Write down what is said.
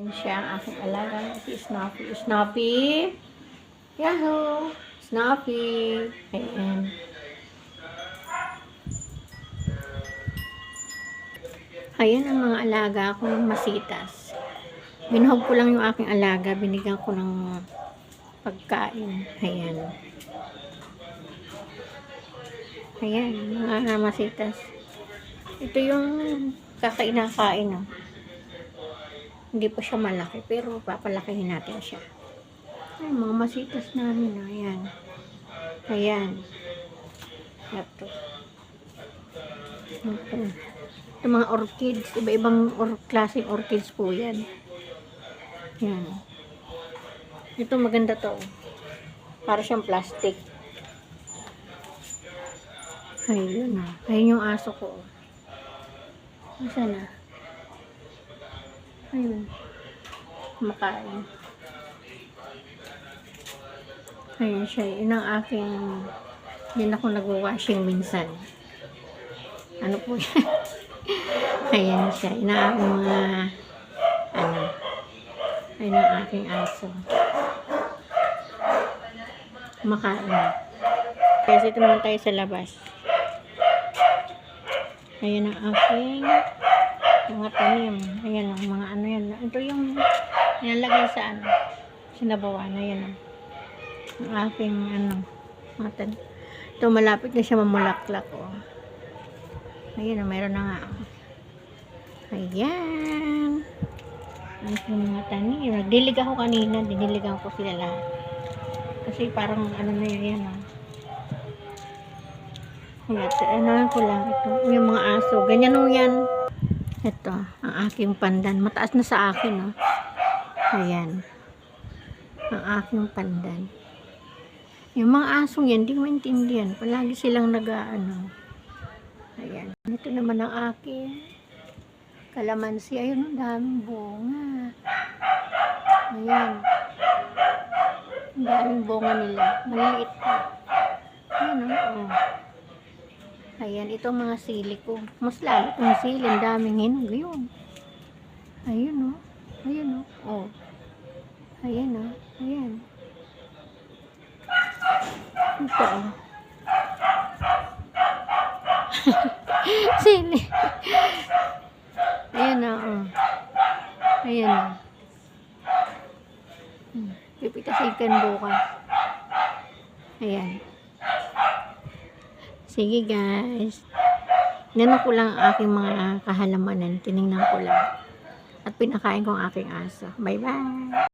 Ayan siya, ang aking alaga. Si Snuffy. Snuffy! Yahoo! Snuffy! Ayan. Ayan ang mga alaga akong masitas. Binuhog ko lang yung aking alaga. Binigyan ko ng pagkain. Ayan. Ayan, mga masitas. Ito yung kakain-kain, no? Hindi pa siya malaki, pero papalakihin natin siya. Ay, mga masitas namin, no? Ayan. Ayan. Ito. Ito. Ito mga orchids. Iba-ibang klaseng orchids po yan. Ayan. Ito maganda to. Para siyang plastic. Ayun na. Ayun yung aso ko. Nasaan na? Ayun. Makain. Ayun siya. Yun ang aking din ako nag-washing minsan. Ano po siya? Ayan siya. Yun ang aking mga ayun ang aking aso. Makain. Kasi ito naman tayo sa labas. Ayan ang aking mga tanim. Ayan ang mga ano yan. Ito yung nilalagay sa sinabawan. Ayan ang aking mga tanim. Ito malapit na siya mamulaklak. Oh. Ayan, mayroon na nga. Ayan. Aking mga tanim. Nagdilig ako kanina. Diniligan ko sila lahat. Kasi parang na yan. Ano ko lang ito. Yung mga aso. Ganyan o yan. Ito. Ang aking pandan. Mataas na sa akin. Oh. Ayan. Ang aking pandan. Yung mga asong yan, di ko maintindihan. Palagi silang Ayan. Ito naman ang aking kalamansi. Ayun, ang daming bunga. Ayan. Ang daming bunga nila. Maliit pa. Ayan, oh. Ayan, itong mga sili ko. Mas lalo itong sili. Ang daming hinog. Ayun. Ayun, oh. Ayun, oh. Oh. Ayan, oh. Ayan. Ito, oh. Sili. Ayan, oh. Ayan, oh. Pipitasikan bukas. Ayan. Sige guys. Tinignan ko lang ang aking mga kahalamanan. Tinignan ko lang. At pinakain ko ang aking aso. Bye bye.